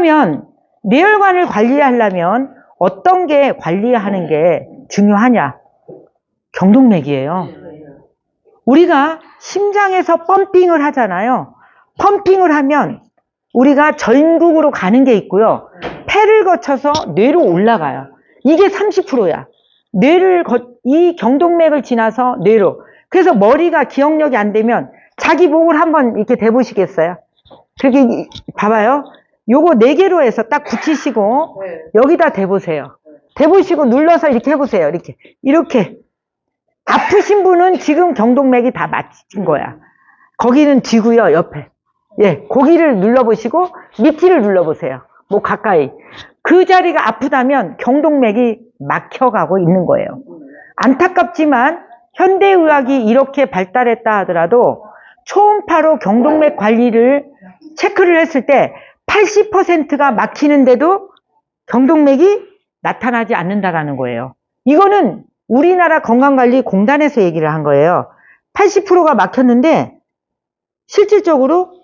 그러면 뇌혈관을 관리하려면 어떤 게 관리하는 게 중요하냐? 경동맥이에요. 우리가 심장에서 펌핑을 하잖아요. 펌핑을 하면 우리가 전국으로 가는 게 있고요. 폐를 거쳐서 뇌로 올라가요. 이게 30%야. 이 경동맥을 지나서 뇌로. 그래서 머리가 기억력이 안 되면 자기 목을 한번 이렇게 대보시겠어요? 그렇게 봐봐요. 요거 4개로 해서 딱 붙이시고 여기다 대보세요. 대보시고 눌러서 이렇게 해보세요. 이렇게. 아프신 분은 지금 경동맥이 다 맞힌 거야. 거기는 뒤고요, 옆에. 예, 고기를 눌러보시고 밑을 눌러보세요. 뭐 가까이. 그 자리가 아프다면 경동맥이 막혀가고 있는 거예요. 안타깝지만 현대의학이 이렇게 발달했다 하더라도 초음파로 경동맥 관리를 체크를 했을 때 80%가 막히는데도 경동맥이 나타나지 않는다라는 거예요. 이거는 우리나라 건강관리공단에서 얘기를 한 거예요. 80%가 막혔는데 실질적으로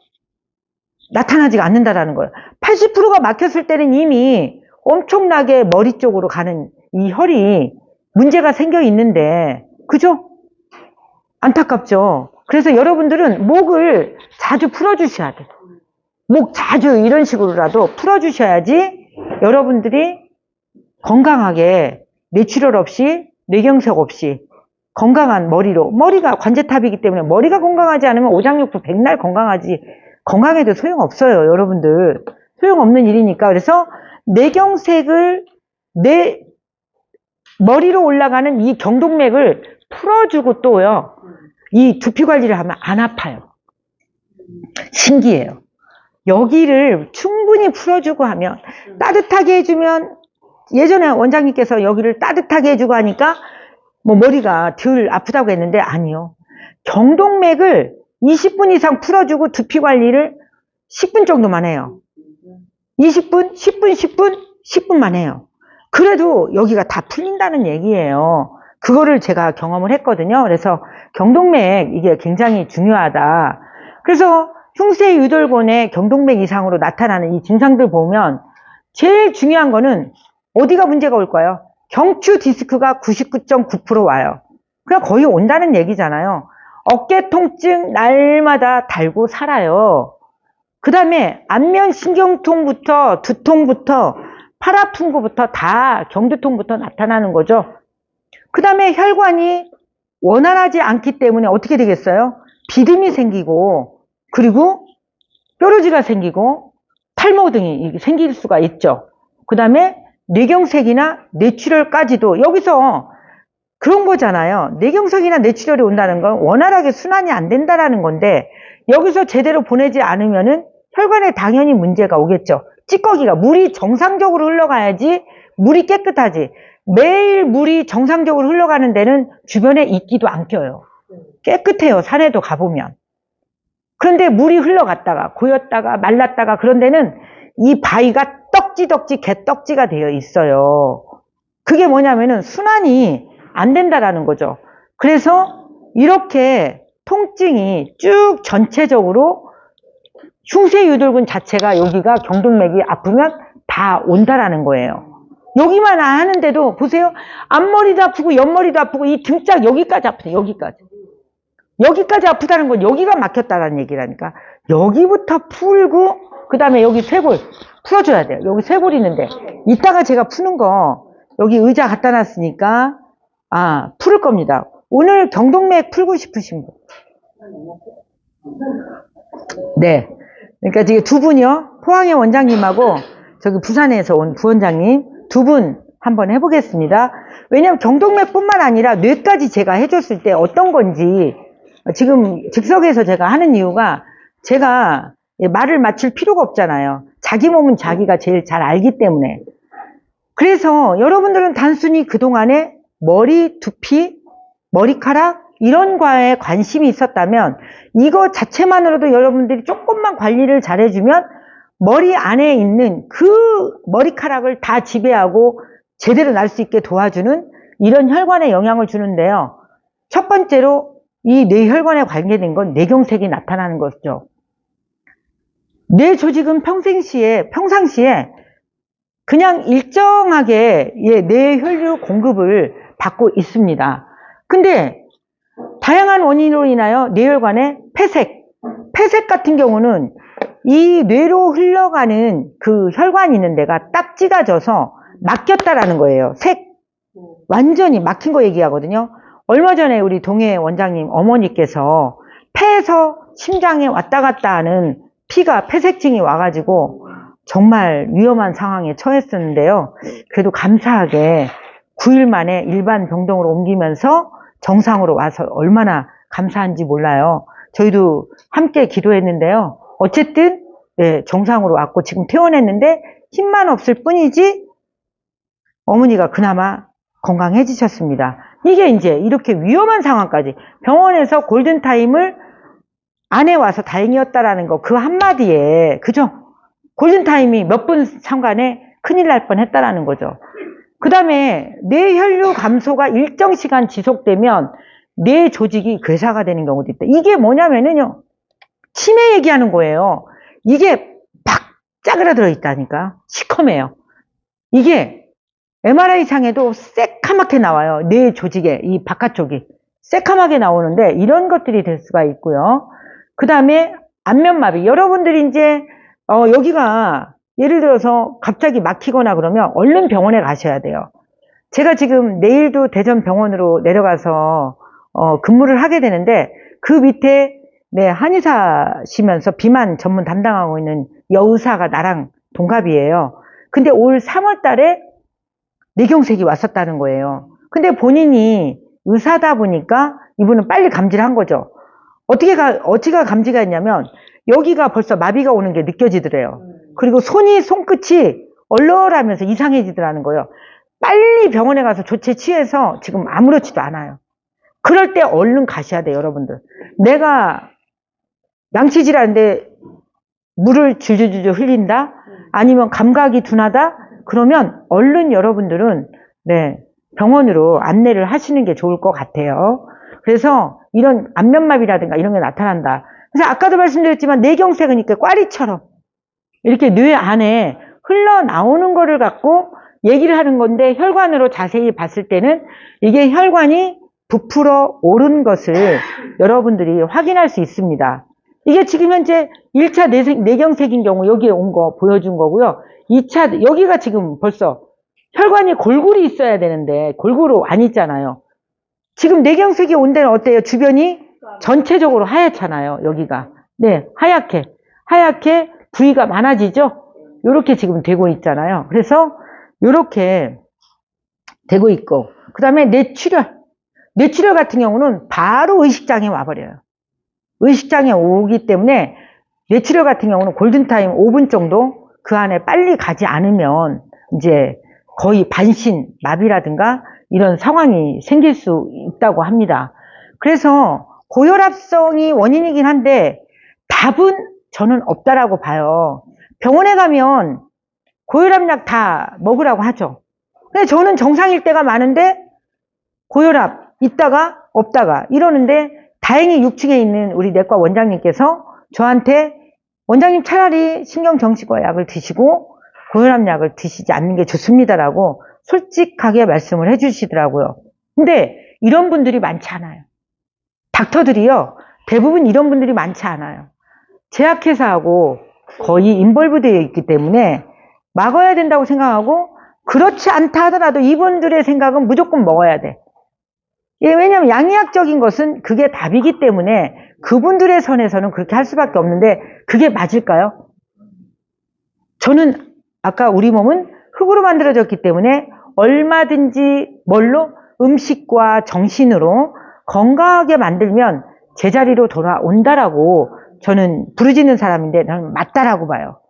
나타나지 않는다라는 거예요. 80%가 막혔을 때는 이미 엄청나게 머리 쪽으로 가는 이 혈이 문제가 생겨 있는데, 그죠? 안타깝죠? 그래서 여러분들은 목을 자주 풀어주셔야 돼요. 목 자주 이런 식으로라도 풀어주셔야지 여러분들이 건강하게 뇌출혈 없이 뇌경색 없이 건강한 머리로, 머리가 관제탑이기 때문에 머리가 건강하지 않으면 오장육부 백날 건강하지, 건강해도 소용없어요. 여러분들 소용없는 일이니까. 그래서 뇌경색을 내 머리로 올라가는 이 경동맥을 풀어주고 또요, 이 두피 관리를 하면 안 아파요. 신기해요. 여기를 충분히 풀어주고 하면, 따뜻하게 해주면, 예전에 원장님께서 여기를 따뜻하게 해주고 하니까 뭐 머리가 덜 아프다고 했는데 아니요. 경동맥을 20분 이상 풀어주고 두피 관리를 10분 정도만 해요. 20분, 10분, 10분, 10분만 해요. 그래도 여기가 다 풀린다는 얘기예요. 그거를 제가 경험을 했거든요. 그래서 경동맥 이게 굉장히 중요하다. 그래서 흉쇄 유돌곤의 경동맥 이상으로 나타나는 이 증상들 보면 제일 중요한 거는 어디가 문제가 올까요? 경추 디스크가 99.9% 와요. 그냥 거의 온다는 얘기잖아요. 어깨 통증 날마다 달고 살아요. 그 다음에 안면 신경통부터 두통부터 팔 아픈 거부터 다 경두통부터 나타나는 거죠. 그 다음에 혈관이 원활하지 않기 때문에 어떻게 되겠어요? 비듬이 생기고, 그리고 뾰루지가 생기고 탈모 등이 생길 수가 있죠. 그 다음에 뇌경색이나 뇌출혈까지도, 여기서 그런 거잖아요. 뇌경색이나 뇌출혈이 온다는 건 원활하게 순환이 안 된다라는 건데, 여기서 제대로 보내지 않으면은 혈관에 당연히 문제가 오겠죠. 찌꺼기가, 물이 정상적으로 흘러가야지, 물이 깨끗하지. 매일 물이 정상적으로 흘러가는 데는 주변에 이끼도 안 껴요. 깨끗해요. 산에도 가보면. 그런데 물이 흘러갔다가 고였다가 말랐다가 그런 데는 이 바위가 떡지덕지 개떡지가 되어 있어요. 그게 뭐냐면은 순환이 안 된다라는 거죠. 그래서 이렇게 통증이 쭉 전체적으로 흉쇄유돌근 자체가, 여기가 경동맥이 아프면 다 온다라는 거예요. 여기만 하는데도 보세요. 앞머리도 아프고 옆머리도 아프고 이 등짝 여기까지 아프대. 여기까지 아프다는 건 여기가 막혔다는 얘기라니까. 여기부터 풀고 그 다음에 여기 쇄골 풀어줘야 돼요. 여기 쇄골 있는데 이따가 제가 푸는 거 여기 의자 갖다 놨으니까 풀을 겁니다. 오늘 경동맥 풀고 싶으신 분? 네. 그러니까 지금 두 분이요. 포항의 원장님하고 저기 부산에서 온 부원장님 두 분 한번 해보겠습니다. 왜냐하면 경동맥뿐만 아니라 뇌까지 제가 해줬을 때 어떤 건지 지금 즉석에서 제가 하는 이유가, 제가 말을 맞출 필요가 없잖아요. 자기 몸은 자기가 제일 잘 알기 때문에. 그래서 여러분들은 단순히 그동안에 머리, 두피, 머리카락 이런 과에 관심이 있었다면 이거 자체만으로도 여러분들이 조금만 관리를 잘 해주면 머리 안에 있는 그 머리카락을 다 지배하고 제대로 날 수 있게 도와주는 이런 혈관에 영향을 주는데요. 첫 번째로 이 뇌혈관에 관계된 건 뇌경색이 나타나는 것이죠. 뇌 조직은 평상시에 그냥 일정하게 뇌혈류 공급을 받고 있습니다. 근데 다양한 원인으로 인하여 뇌혈관의 폐색 같은 경우는 이 뇌로 흘러가는 그 혈관이 있는 데가 딱 찢어져서 막혔다라는 거예요. 완전히 막힌 거 얘기하거든요. 얼마 전에 우리 동해 원장님 어머니께서 폐에서 심장에 왔다 갔다 하는 피가 폐색증이 와가지고 정말 위험한 상황에 처했었는데요. 그래도 감사하게 9일 만에 일반 병동으로 옮기면서 정상으로 와서 얼마나 감사한지 몰라요. 저희도 함께 기도했는데요. 어쨌든 정상으로 왔고 지금 퇴원했는데 힘만 없을 뿐이지 어머니가 그나마 건강해지셨습니다. 이게 이제 이렇게 위험한 상황까지 병원에서 골든타임을 안에 와서 다행이었다라는 거 그 한마디에 그죠? 골든타임이 몇 분 상관에 큰일 날 뻔했다라는 거죠. 그 다음에 뇌혈류 감소가 일정 시간 지속되면 뇌 조직이 괴사가 되는 경우도 있다. 이게 뭐냐면은요, 치매 얘기하는 거예요. 이게 팍 짜그라들어 있다니까. 시커매요. 이게 MRI 상에도 새카맣게 나와요. 뇌 조직에 이 바깥쪽이 새카맣게 나오는데 이런 것들이 될 수가 있고요. 그 다음에 안면마비. 여러분들이 이제 여기가 예를 들어서 갑자기 막히거나 그러면 얼른 병원에 가셔야 돼요. 제가 지금 내일도 대전 병원으로 내려가서 근무를 하게 되는데 그 밑에 한의사시면서 비만 전문 담당하고 있는 여의사가 나랑 동갑이에요. 근데 올 3월 달에 뇌경색이 왔었다는 거예요. 근데 본인이 의사다 보니까 이분은 빨리 감지를 한 거죠. 어찌가 감지가 했냐면 여기가 벌써 마비가 오는 게 느껴지더래요. 그리고 손끝이 얼얼하면서 이상해지더라는 거예요. 빨리 병원에 가서 조치 취해서 지금 아무렇지도 않아요. 그럴 때 얼른 가셔야 돼요, 여러분들. 내가 양치질하는데 물을 줄줄줄 흘린다? 아니면 감각이 둔하다? 그러면 얼른 여러분들은 병원으로 안내를 하시는 게 좋을 것 같아요. 그래서 이런 안면마비라든가 이런 게 나타난다. 그래서 아까도 말씀드렸지만 뇌경색은 이렇게 꽈리처럼 이렇게 뇌 안에 흘러나오는 거를 갖고 얘기를 하는 건데 혈관으로 자세히 봤을 때는 이게 혈관이 부풀어 오른 것을 여러분들이 확인할 수 있습니다. 이게 지금 현재 1차 뇌경색인 경우 여기에 온 거 보여준 거고요. 2차 여기가 지금 벌써 혈관이 골고루 있어야 되는데 골고루 안 있잖아요. 지금 뇌경색이 온 데는 어때요? 주변이 전체적으로 하얗잖아요. 여기가. 하얗게 부위가 많아지죠? 이렇게 지금 되고 있잖아요. 그래서 이렇게 되고 있고 그 다음에 뇌출혈 같은 경우는 바로 의식장애 와버려요. 의식장애 오기 때문에 뇌출혈 같은 경우는 골든타임 5분 정도 그 안에 빨리 가지 않으면 이제 거의 반신, 마비라든가 이런 상황이 생길 수 있다고 합니다. 그래서 고혈압성이 원인이긴 한데 답은 저는 없다라고 봐요. 병원에 가면 고혈압약 다 먹으라고 하죠. 근데 저는 정상일 때가 많은데 고혈압 있다가 없다가 이러는데 다행히 6층에 있는 우리 내과 원장님께서 저한테 원장님 차라리 신경정신과 약을 드시고 고혈압약을 드시지 않는 게 좋습니다라고 솔직하게 말씀을 해주시더라고요. 근데 이런 분들이 많지 않아요. 닥터들이요. 대부분 이런 분들이 많지 않아요. 제약회사하고 거의 인벌브되어 있기 때문에 막아야 된다고 생각하고 그렇지 않다 하더라도 이분들의 생각은 무조건 먹어야 돼. 왜냐하면 양의학적인 것은 그게 답이기 때문에 그분들의 선에서는 그렇게 할 수밖에 없는데 그게 맞을까요? 저는 아까 우리 몸은 흙으로 만들어졌기 때문에 얼마든지 뭘로? 음식과 정신으로 건강하게 만들면 제자리로 돌아온다라고 저는 부르짖는 사람인데 저는 맞다라고 봐요.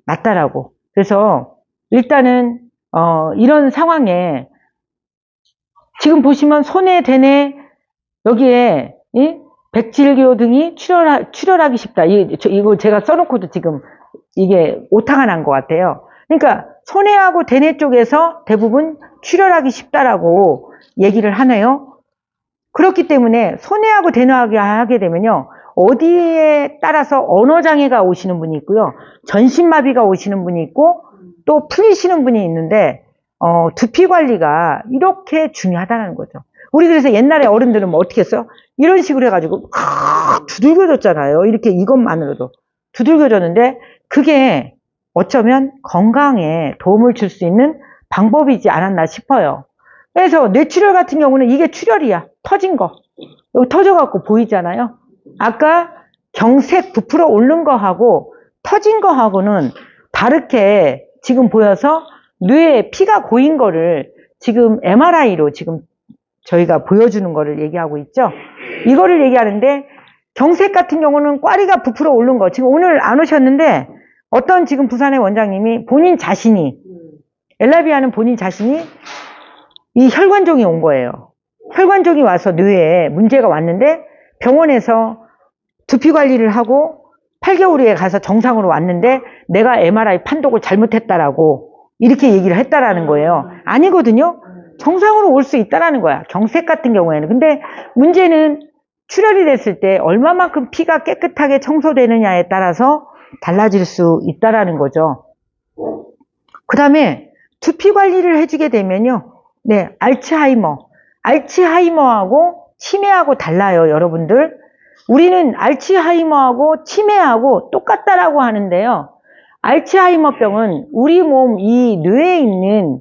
맞다라고. 그래서 일단은 이런 상황에 지금 보시면 손에 대뇌 여기에 백질교 등이 출혈하기 쉽다. 이거 제가 써놓고도 지금 이게 오타가 난 것 같아요. 그러니까 손해하고 대뇌 쪽에서 대부분 출혈하기 쉽다라고 얘기를 하네요. 그렇기 때문에 손해하고 대뇌하게 하게 되면요. 어디에 따라서 언어장애가 오시는 분이 있고요. 전신마비가 오시는 분이 있고 또 풀리시는 분이 있는데 두피 관리가 이렇게 중요하다는 거죠. 우리 그래서 옛날에 어른들은 뭐 어떻게 했어요? 이런 식으로 해가지고 두들겨줬잖아요. 이렇게 이것만으로도 두들겨줬는데 그게 어쩌면 건강에 도움을 줄 수 있는 방법이지 않았나 싶어요. 그래서 뇌출혈 같은 경우는 이게 출혈이야. 터진 거. 여기 터져갖고 보이잖아요. 아까 경색 부풀어 오른 거하고 터진 거하고는 다르게 지금 보여서 뇌에 피가 고인 거를 지금 MRI로 지금 저희가 보여주는 거를 얘기하고 있죠. 이거를 얘기하는데 경색 같은 경우는 꽈리가 부풀어 오른 거. 지금 오늘 안 오셨는데 어떤 지금 부산의 원장님이 본인 자신이 엘라비아는 본인 자신이 이 혈관종이 온 거예요. 혈관종이 와서 뇌에 문제가 왔는데 병원에서 두피 관리를 하고 8개월 후에 가서 정상으로 왔는데 내가 MRI 판독을 잘못했다라고 이렇게 얘기를 했다라는 거예요. 아니거든요. 정상으로 올 수 있다라는 거야. 경색 같은 경우에는. 근데 문제는 출혈이 됐을 때 얼마만큼 피가 깨끗하게 청소되느냐에 따라서 달라질 수 있다라는 거죠. 그 다음에 두피 관리를 해주게 되면요. 네, 알츠하이머하고 치매하고 달라요, 여러분들. 우리는 알츠하이머하고 치매하고 똑같다라고 하는데요. 알츠하이머병은 우리 몸 이 뇌에 있는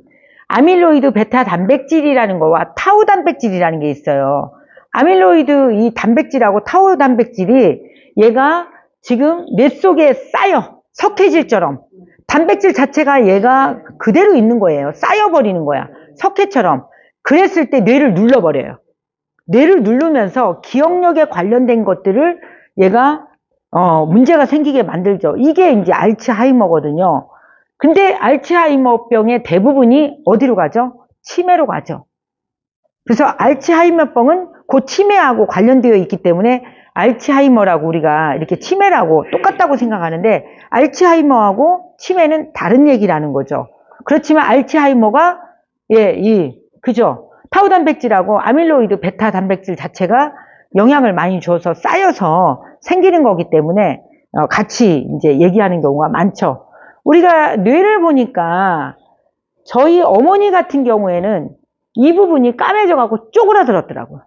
아밀로이드 베타 단백질이라는 거와 타우 단백질이라는 게 있어요. 아밀로이드 이 단백질하고 타우 단백질이 얘가 지금 뇌 속에 쌓여 석회질처럼 단백질 자체가 얘가 그대로 있는 거예요. 쌓여버리는 거야. 석회처럼. 그랬을 때 뇌를 눌러버려요. 뇌를 누르면서 기억력에 관련된 것들을 얘가 문제가 생기게 만들죠. 이게 이제 알츠하이머거든요. 근데 알츠하이머병의 대부분이 어디로 가죠? 치매로 가죠. 그래서 알츠하이머병은 그 치매하고 관련되어 있기 때문에 알츠하이머라고 우리가 이렇게 치매라고 똑같다고 생각하는데 알츠하이머하고 치매는 다른 얘기라는 거죠. 그렇지만 알츠하이머가 그죠? 타우 단백질하고 아밀로이드 베타 단백질 자체가 영향을 많이 줘서 쌓여서 생기는 거기 때문에 같이 이제 얘기하는 경우가 많죠. 우리가 뇌를 보니까 저희 어머니 같은 경우에는 이 부분이 까매져 갖고 쪼그라들었더라고요.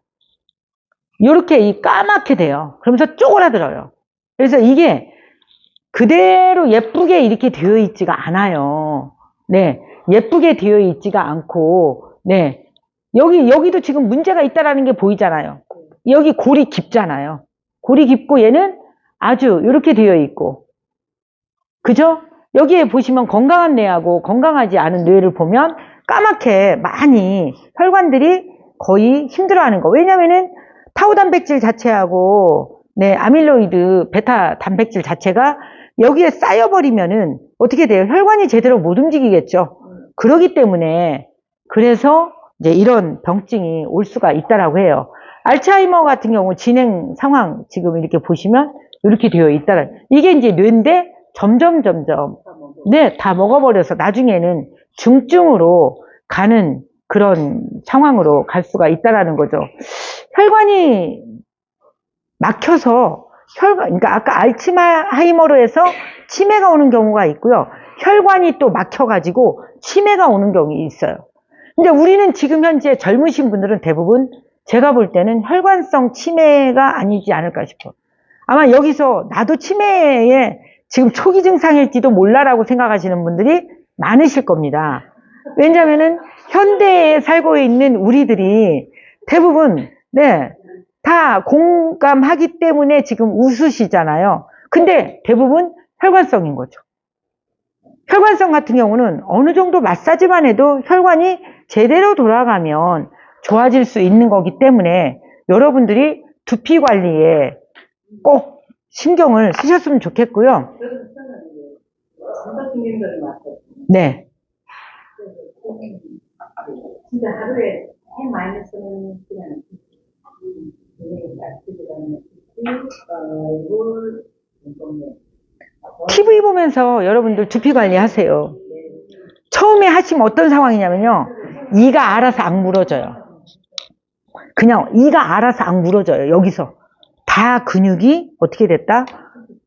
이렇게 이 까맣게 돼요. 그러면서 쪼그라들어요. 그래서 이게 그대로 예쁘게 이렇게 되어 있지가 않아요. 네, 예쁘게 되어 있지가 않고, 네, 여기도 지금 문제가 있다라는 게 보이잖아요. 여기 골이 깊잖아요. 골이 깊고 얘는 아주 이렇게 되어 있고, 그죠? 여기에 보시면 건강한 뇌하고 건강하지 않은 뇌를 보면 까맣게 많이 혈관들이 거의 힘들어하는 거. 왜냐면은 타우 단백질 자체하고 네, 아밀로이드 베타 단백질 자체가 여기에 쌓여버리면은 어떻게 돼요? 혈관이 제대로 못 움직이겠죠. 그러기 때문에 그래서 이제 이런 병증이 올 수가 있다라고 해요. 알츠하이머 같은 경우 진행 상황 지금 이렇게 보시면 이렇게 되어 있다라. 이게 이제 뇌인데 점점 네, 다 먹어버려서 나중에는 중증으로 가는 그런 상황으로 갈 수가 있다라는 거죠. 혈관이 막혀서 그러니까 아까 알츠하이머로 해서 치매가 오는 경우가 있고요. 혈관이 또 막혀가지고 치매가 오는 경우가 있어요. 근데 우리는 지금 현재 젊으신 분들은 대부분 제가 볼 때는 혈관성 치매가 아니지 않을까 싶어요. 아마 여기서 나도 치매에 지금 초기 증상일지도 몰라라고 생각하시는 분들이 많으실 겁니다. 왜냐면은 현대에 살고 있는 우리들이 대부분 네, 다 공감하기 때문에 지금 웃으시잖아요. 근데 대부분 혈관성인 거죠. 혈관성 같은 경우는 어느 정도 마사지만 해도 혈관이 제대로 돌아가면 좋아질 수 있는 거기 때문에 여러분들이 두피 관리에 꼭 신경을 쓰셨으면 좋겠고요. 네. 진짜 하루에 해 많이 쓰는 시간은 TV 보면서 여러분들 두피 관리하세요. 처음에 하시면 어떤 상황이냐면요. 이가 알아서 안 물어져요. 그냥 이가 알아서 안 물어져요. 여기서. 다 근육이 어떻게 됐다?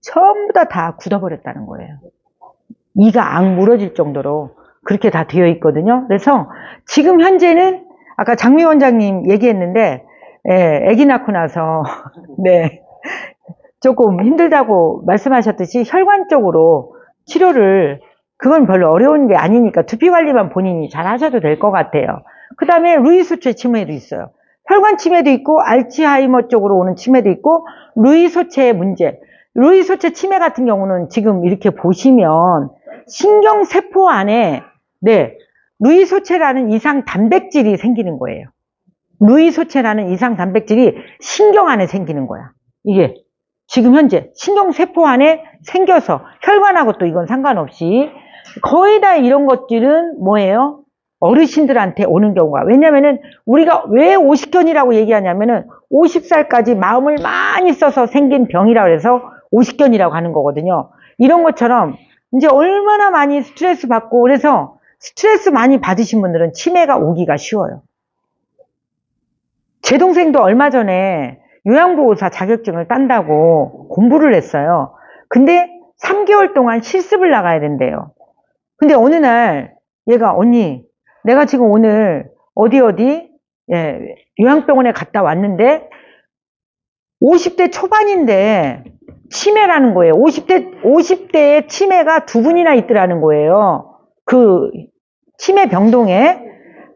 전부 다 굳어버렸다는 거예요. 이가 악 물어질 정도로 그렇게 다 되어 있거든요. 그래서 지금 현재는 아까 장미 원장님 얘기했는데, 예, 아기 낳고 나서 네, 조금 힘들다고 말씀하셨듯이 혈관 쪽으로 치료를, 그건 별로 어려운 게 아니니까 두피 관리만 본인이 잘 하셔도 될 것 같아요. 그 다음에 루이소체 치매도 있어요. 혈관 치매도 있고 알츠하이머 쪽으로 오는 치매도 있고 루이소체의 문제. 루이소체 치매 같은 경우는 지금 이렇게 보시면 신경세포 안에 네, 루이소체라는 이상 단백질이 생기는 거예요. 루이소체라는 이상 단백질이 신경 안에 생기는 거야. 이게 지금 현재 신경세포 안에 생겨서 혈관하고 또 이건 상관없이 거의 다 이런 것들은 뭐예요? 어르신들한테 오는 경우가. 왜냐면은 우리가 왜 오십견이라고 얘기하냐면은 50살까지 마음을 많이 써서 생긴 병이라고 해서 오십견이라고 하는 거거든요. 이런 것처럼 이제 얼마나 많이 스트레스 받고 그래서 스트레스 많이 받으신 분들은 치매가 오기가 쉬워요. 제 동생도 얼마 전에 요양보호사 자격증을 딴다고 공부를 했어요. 근데 3개월 동안 실습을 나가야 된대요. 근데 어느 날 얘가 언니 내가 지금 오늘 어디 예, 요양병원에 갔다 왔는데 50대 초반인데 치매라는 거예요. 50대에 치매가 2분이나 있더라는 거예요. 그 치매 병동에.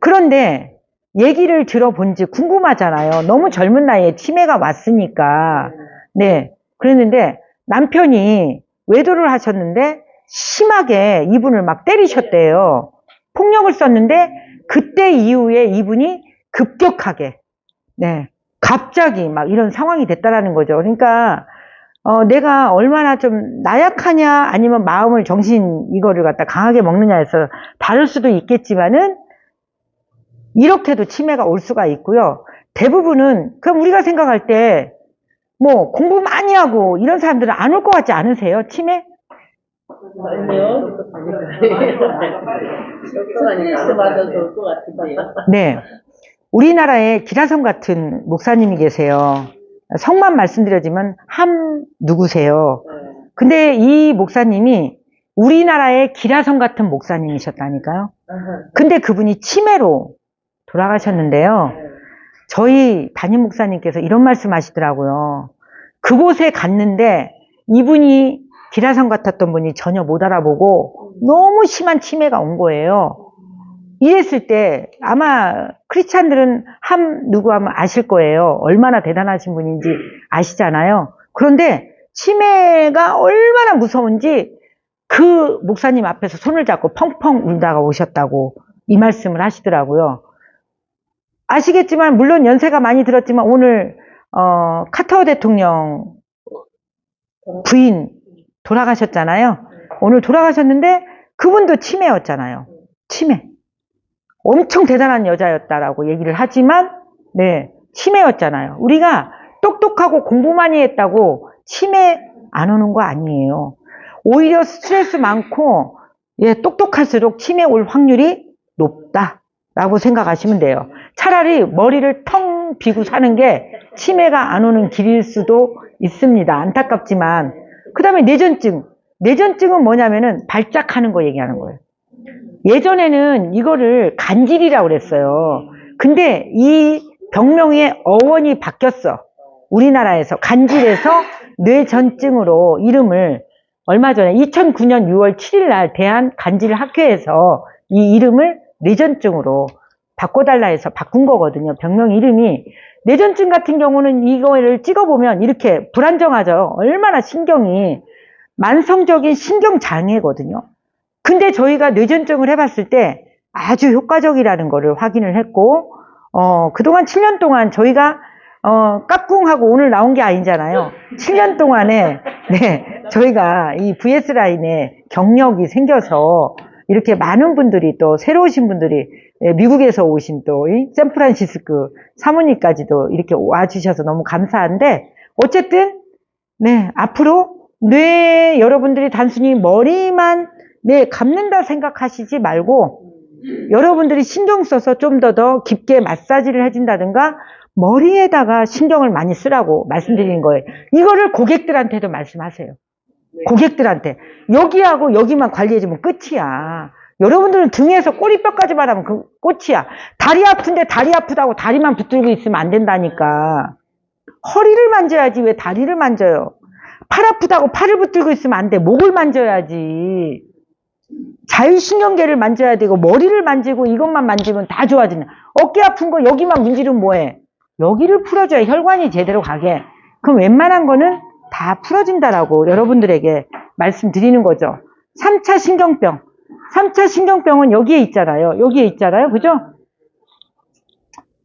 그런데 얘기를 들어본지 궁금하잖아요. 너무 젊은 나이에 치매가 왔으니까. 네. 그랬는데 남편이 외도를 하셨는데 심하게 이분을 막 때리셨대요. 폭력을 썼는데 그때 이후에 이분이 급격하게 네. 갑자기 막 이런 상황이 됐다라는 거죠. 그러니까 내가 얼마나 좀 나약하냐 아니면 마음을 정신 이거를 갖다 강하게 먹느냐에서 다를 수도 있겠지만은 이렇게도 치매가 올 수가 있고요. 대부분은 그럼 우리가 생각할 때 뭐 공부 많이 하고 이런 사람들은 안 올 것 같지 않으세요? 치매? 아니요. 스트레스 받아서 올 것 같은데요. 네. 우리나라에 기라성 같은 목사님이 계세요. 성만 말씀드려지면 함 누구세요? 근데 이 목사님이 우리나라의 기라성 같은 목사님이셨다니까요. 근데 그분이 치매로 돌아가셨는데요. 저희 담임 목사님께서 이런 말씀 하시더라고요. 그곳에 갔는데 이분이 기라성 같았던 분이 전혀 못 알아보고 너무 심한 치매가 온 거예요. 이랬을 때 아마 크리스찬들은 함 누구 하면 아실 거예요. 얼마나 대단하신 분인지 아시잖아요. 그런데 치매가 얼마나 무서운지 그 목사님 앞에서 손을 잡고 펑펑 울다가 오셨다고 이 말씀을 하시더라고요. 아시겠지만 물론 연세가 많이 들었지만 오늘 카터 대통령 부인 돌아가셨잖아요. 오늘 돌아가셨는데 그분도 치매였잖아요. 치매. 엄청 대단한 여자였다라고 얘기를 하지만 네, 치매였잖아요. 우리가 똑똑하고 공부 많이 했다고 치매 안 오는 거 아니에요. 오히려 스트레스 많고 예, 똑똑할수록 치매 올 확률이 높다라고 생각하시면 돼요. 차라리 머리를 텅 비고 사는 게 치매가 안 오는 길일 수도 있습니다. 안타깝지만. 그 다음에 뇌전증. 뇌전증은 뭐냐면은 발작하는 거 얘기하는 거예요. 예전에는 이거를 간질이라고 그랬어요. 근데 이 병명의 어원이 바뀌었어. 우리나라에서 간질에서 뇌전증으로 이름을 얼마 전에 2009년 6월 7일 날 대한간질학회에서 이 이름을 뇌전증으로 바꿔달라 해서 바꾼 거거든요. 병명 이름이. 뇌전증 같은 경우는 이거를 찍어보면 이렇게 불안정하죠. 얼마나 신경이 만성적인 신경장애거든요. 근데 저희가 뇌전증을 해봤을 때 아주 효과적이라는 거를 확인을 했고 그동안 7년 동안 저희가 까꿍하고 오늘 나온 게 아니잖아요. 7년 동안에 네, 저희가 이 VS 라인에 경력이 생겨서 이렇게 많은 분들이 또 새로 오신 분들이 미국에서 오신 또 샌프란시스코 사모님까지도 이렇게 와주셔서 너무 감사한데 어쨌든 네 앞으로 뇌 여러분들이 단순히 머리만 네 감는다 생각하시지 말고 여러분들이 신경 써서 좀 더 깊게 마사지를 해준다든가 머리에다가 신경을 많이 쓰라고 말씀드리는 거예요. 이거를 고객들한테도 말씀하세요. 고객들한테. 여기하고 여기만 관리해주면 끝이야. 여러분들은 등에서 꼬리뼈까지만 하면 그 끝이야. 다리 아픈데 다리 아프다고 다리만 붙들고 있으면 안 된다니까. 허리를 만져야지 왜 다리를 만져요. 팔 아프다고 팔을 붙들고 있으면 안 돼. 목을 만져야지. 자율신경계를 만져야 되고 머리를 만지고 이것만 만지면 다 좋아지네. 어깨 아픈 거 여기만 문지르면 뭐해? 여기를 풀어줘야 혈관이 제대로 가게. 그럼 웬만한 거는 다 풀어진다라고 여러분들에게 말씀드리는 거죠. 3차 신경병. 3차 신경병은 여기에 있잖아요. 여기에 있잖아요. 그죠?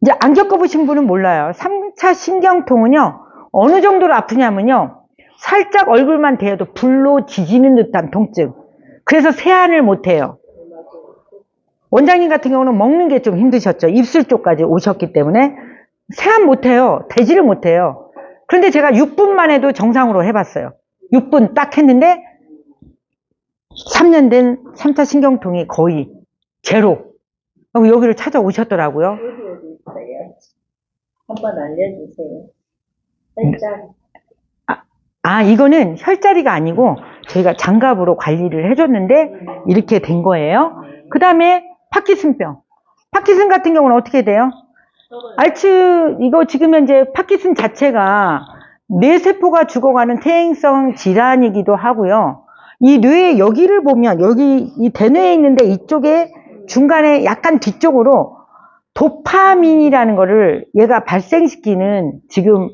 이제 안 겪어보신 분은 몰라요. 3차 신경통은요. 어느 정도로 아프냐면요. 살짝 얼굴만 대어도 불로 지지는 듯한 통증. 그래서 세안을 못해요. 원장님 같은 경우는 먹는 게 좀 힘드셨죠. 입술 쪽까지 오셨기 때문에 세안 못해요. 대지를 못해요. 그런데 제가 6분만 해도 정상으로 해봤어요. 6분 딱 했는데 3년 된 3차 신경통이 거의 제로. 여기를 찾아오셨더라고요. 어디 있어요? 한번 알려주세요. 살짝. 이거는 혈자리가 아니고 저희가 장갑으로 관리를 해줬는데 이렇게 된 거예요. 그 다음에 파킨슨병. 파킨슨 같은 경우는 어떻게 돼요? 이거 지금 현재 파킨슨 자체가 뇌세포가 죽어가는 퇴행성 질환이기도 하고요. 이 뇌의 여기를 보면 여기 이 대뇌에 있는데 이쪽에 중간에 약간 뒤쪽으로 도파민이라는 거를 얘가 발생시키는 지금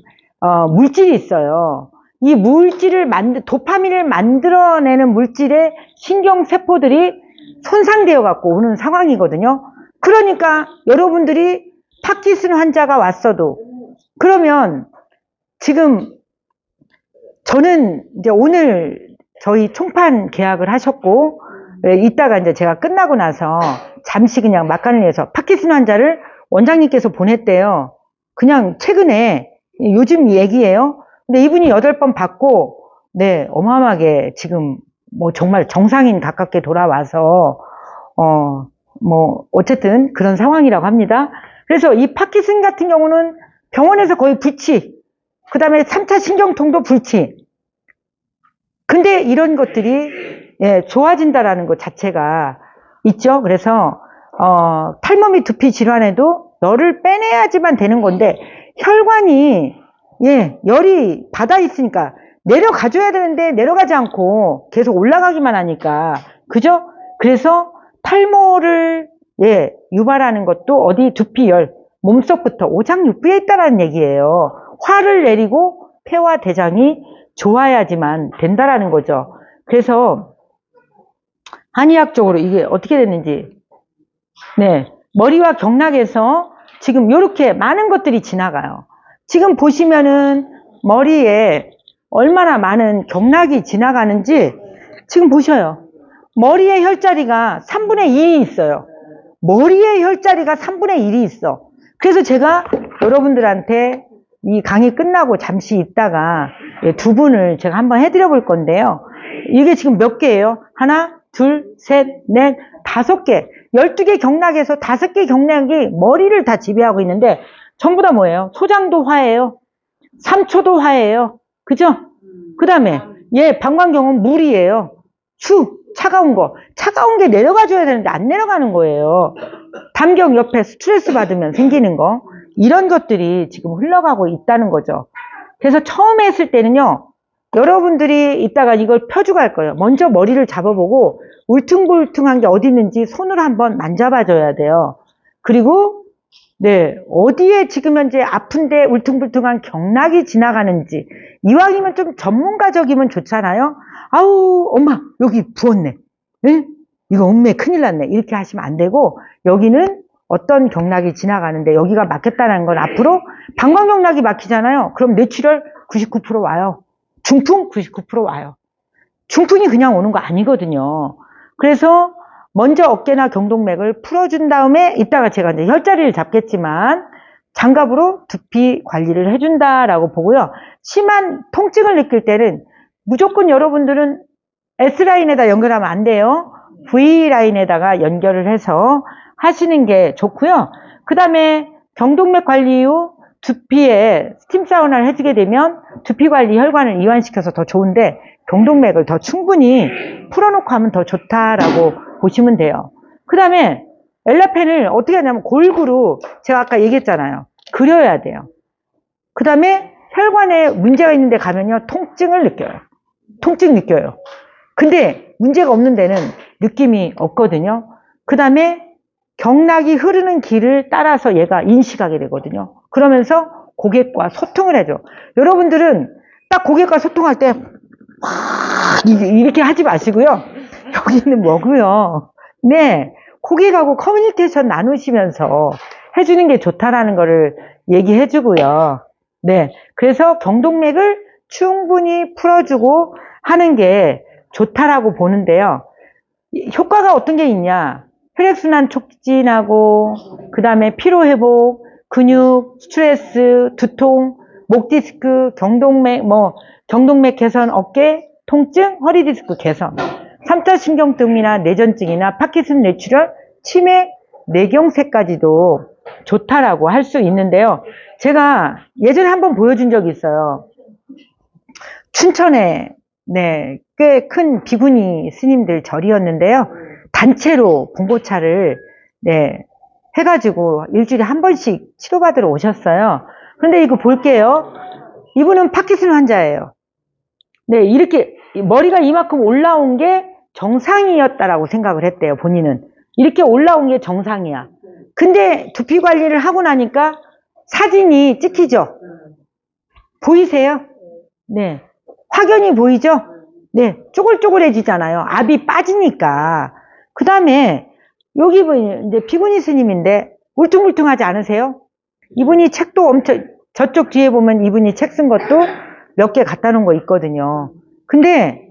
물질이 있어요. 이 물질을 도파민을 만들어내는 물질의 신경세포들이 손상되어 갖고 오는 상황이거든요. 그러니까 여러분들이 파킨슨 환자가 왔어도 그러면 지금 저는 이제 오늘 저희 총판 계약을 하셨고 이따가 이제 제가 끝나고 나서 잠시 그냥 막간을 내서 파킨슨 환자를 원장님께서 보냈대요. 그냥 최근에 요즘 얘기예요. 근데 이분이 8번 받고 네 어마어마하게 지금 뭐 정말 정상인 가깝게 돌아와서 뭐 어쨌든 그런 상황이라고 합니다. 그래서 이 파킨슨 같은 경우는 병원에서 거의 불치, 그 다음에 3차 신경통도 불치. 근데 이런 것들이 좋아진다라는 것 자체가 있죠. 그래서 탈모 및 두피 질환에도 열을 빼내야지만 되는 건데 혈관이 열이 받아 있으니까 내려가줘야 되는데 내려가지 않고 계속 올라가기만 하니까 그죠? 그래서 탈모를 유발하는 것도 어디 두피열 몸속부터 오장육부에 있다라는 얘기예요. 화를 내리고 폐와 대장이 좋아야지만 된다라는 거죠. 그래서 한의학적으로 이게 어떻게 됐는지 머리와 경락에서 지금 이렇게 많은 것들이 지나가요. 지금 보시면은 머리에 얼마나 많은 경락이 지나가는지 지금 보셔요. 머리의 혈자리가 3분의 1이 있어요. 머리의 혈자리가 3분의 1이 있어. 그래서 제가 여러분들한테 이 강의 끝나고 잠시 있다가 두 분을 제가 한번 해드려 볼 건데요. 이게 지금 몇 개예요? 하나, 둘, 셋, 넷, 5개. 12개 경락에서 5개 경락이 머리를 다 지배하고 있는데 전부 다 뭐예요? 소장도 화예요. 삼초도 화예요. 그죠? 그 다음에 방광경은 물이에요. 차가운 거. 차가운 게 내려가줘야 되는데 안 내려가는 거예요. 담경 옆에 스트레스 받으면 생기는 거. 이런 것들이 지금 흘러가고 있다는 거죠. 그래서 처음에 했을 때는요. 여러분들이 이따가 이걸 펴주고 할 거예요. 먼저 머리를 잡아보고 울퉁불퉁한 게 어디 있는지 손으로 한번 만져봐 줘야 돼요. 그리고 어디에 지금 현재 아픈데 울퉁불퉁한 경락이 지나가는지 이왕이면 좀 전문가적이면 좋잖아요. 아우 엄마 여기 부었네. 이거 엄매 큰일 났네. 이렇게 하시면 안 되고 여기는 어떤 경락이 지나가는데 여기가 막혔다는 건 앞으로 방광경락이 막히잖아요. 그럼 뇌출혈 99% 와요. 중풍 99% 와요. 중풍이 그냥 오는 거 아니거든요. 그래서 먼저 어깨나 경동맥을 풀어준 다음에 이따가 제가 이제 혈자리를 잡겠지만 장갑으로 두피 관리를 해준다라고 보고요. 심한 통증을 느낄 때는 무조건 여러분들은 S라인에다 연결하면 안 돼요. V라인에다가 연결을 해서 하시는 게 좋고요. 그 다음에 경동맥 관리 후 두피에 스팀 사우나를 해주게 되면 두피 관리 혈관을 이완시켜서 더 좋은데 경동맥을 더 충분히 풀어놓고 하면 더 좋다라고 보시면 돼요. 그 다음에 엘라펜을 어떻게 하냐면 골고루 제가 아까 얘기했잖아요. 그려야 돼요. 그 다음에 혈관에 문제가 있는 데 가면요. 통증을 느껴요. 통증 느껴요. 근데 문제가 없는 데는 느낌이 없거든요. 그 다음에 경락이 흐르는 길을 따라서 얘가 인식하게 되거든요. 그러면서 고객과 소통을 해줘. 여러분들은 딱 고객과 소통할 때 이렇게 하지 마시고요. 여기는 뭐고요. 네, 고객하고 커뮤니케이션 나누시면서 해주는 게 좋다라는 거를 얘기해 주고요. 네, 그래서 경동맥을 충분히 풀어주고 하는 게 좋다라고 보는데요. 효과가 어떤 게 있냐? 혈액순환 촉진하고, 그 다음에 피로회복, 근육, 스트레스, 두통, 목 디스크, 경동맥, 경동맥 개선, 어깨 통증, 허리 디스크 개선, 3차 신경증이나 뇌전증이나 파킨슨 뇌출혈, 치매, 뇌경색까지도 좋다라고 할 수 있는데요. 제가 예전에 한번 보여준 적이 있어요. 춘천에 네, 꽤 큰 비구니 스님들 절이었는데요. 단체로 봉고차를 네, 해가지고 일주일에 한 번씩 치료받으러 오셨어요. 근데 이거 볼게요. 이분은 파킨슨 환자예요. 네, 이렇게 머리가 이만큼 올라온 게 정상이었다라고 생각을 했대요, 본인은. 이렇게 올라온 게 정상이야. 근데 두피 관리를 하고 나니까 사진이 찍히죠? 보이세요? 네. 확연히 보이죠? 네. 쪼글쪼글해지잖아요. 압이 빠지니까. 그 다음에 여기 분이 이제 비구니 스님인데 울퉁불퉁하지 않으세요? 이분이 책도 엄청, 저쪽 뒤에 보면 이분이 책 쓴 것도 몇 개 갖다 놓은 거 있거든요. 근데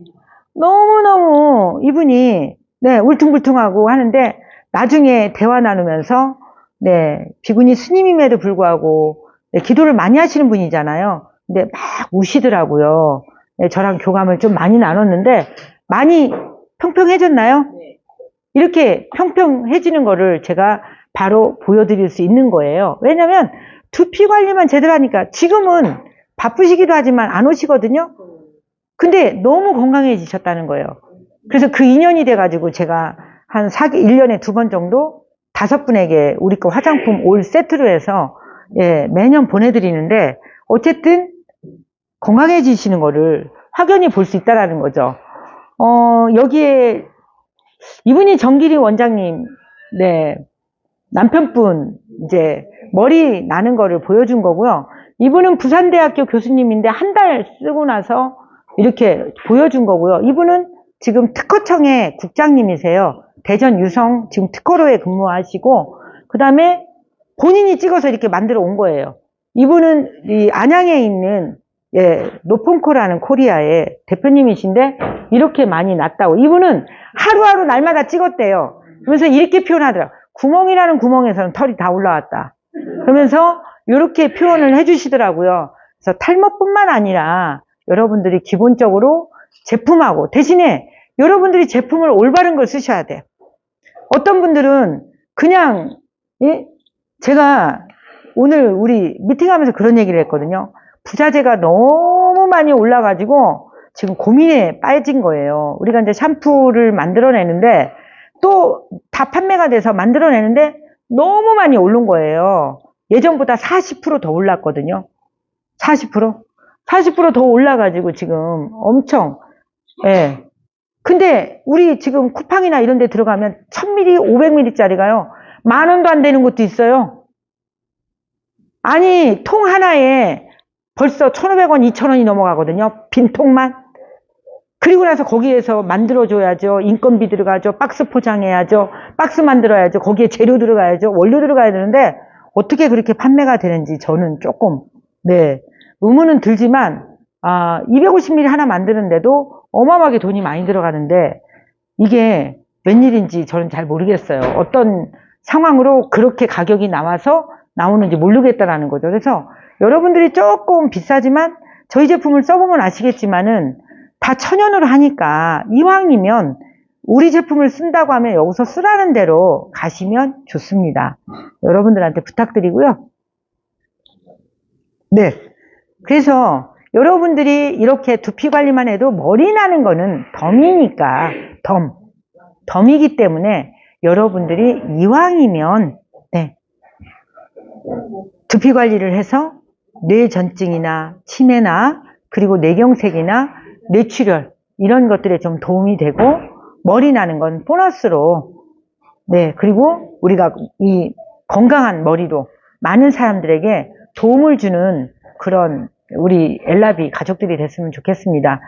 너무너무 이분이 네, 울퉁불퉁하고 하는데 나중에 대화 나누면서 네, 비구니 스님임에도 불구하고 네, 기도를 많이 하시는 분이잖아요. 근데 막 우시더라고요. 네, 저랑 교감을 좀 많이 나눴는데 많이 평평해졌나요? 이렇게 평평해지는 거를 제가 바로 보여드릴 수 있는 거예요. 왜냐면 두피 관리만 제대로 하니까 지금은 바쁘시기도 하지만 안 오시거든요. 근데 너무 건강해지셨다는 거예요. 그래서 그 인연이 돼가지고 제가 한 1년에 2번 정도 5분에게 우리 거 화장품 올 세트로 해서 예, 매년 보내드리는데 어쨌든 건강해지시는 거를 확연히 볼 수 있다는 거죠. 여기에 이분이 정기리 원장님 네, 남편분 이제 머리 나는 거를 보여준 거고요. 이분은 부산대학교 교수님인데 한 달 쓰고 나서 이렇게 보여준 거고요. 이분은 지금 특허청의 국장님이세요. 대전 유성 지금 특허로에 근무하시고 그 다음에 본인이 찍어서 이렇게 만들어 온 거예요. 이분은 이 안양에 있는 예, 노폰코라는 코리아의 대표님이신데 이렇게 많이 났다고. 이분은 하루하루 날마다 찍었대요. 그러면서 이렇게 표현하더라고요. 구멍이라는 구멍에서는 털이 다 올라왔다. 그러면서 이렇게 표현을 해주시더라고요. 그래서 탈모뿐만 아니라 여러분들이 기본적으로 제품하고 대신에 여러분들이 제품을 올바른 걸 쓰셔야 돼요. 어떤 분들은 그냥 예? 제가 오늘 우리 미팅하면서 그런 얘기를 했거든요. 부자재가 너무 많이 올라가지고 지금 고민에 빠진 거예요. 우리가 이제 샴푸를 만들어내는데 또 다 판매가 돼서 만들어내는데 너무 많이 오른 거예요. 예전보다 40% 더 올랐거든요. 40%? 40% 더 올라가지고 지금 엄청 예. 근데 우리 지금 쿠팡이나 이런 데 들어가면 1000ml, 500ml 짜리가요. 10,000원도 안 되는 것도 있어요. 아니 통 하나에 벌써 1,500원, 2,000원이 넘어가거든요. 빈 통만. 그리고 나서 거기에서 만들어줘야죠. 인건비 들어가죠. 박스 포장해야죠. 박스 만들어야죠. 거기에 재료 들어가야죠. 원료 들어가야 되는데 어떻게 그렇게 판매가 되는지 저는 조금 네 의문은 들지만 250ml 하나 만드는데도 어마어마하게 돈이 많이 들어가는데 이게 웬일인지 저는 잘 모르겠어요. 어떤 상황으로 그렇게 가격이 나와서 나오는지 모르겠다라는 거죠. 그래서 여러분들이 조금 비싸지만 저희 제품을 써보면 아시겠지만은 다 천연으로 하니까 이왕이면 우리 제품을 쓴다고 하면 여기서 쓰라는 대로 가시면 좋습니다. 여러분들한테 부탁드리고요. 네. 그래서 여러분들이 이렇게 두피 관리만 해도 머리 나는 거는 덤이니까, 덤이기 때문에 여러분들이 이왕이면, 네. 두피 관리를 해서 뇌전증이나 치매나 그리고 뇌경색이나 뇌출혈 이런 것들에 좀 도움이 되고 머리 나는 건 보너스로 네 그리고 우리가 이 건강한 머리로 많은 사람들에게 도움을 주는 그런 우리 엘라비 가족들이 됐으면 좋겠습니다.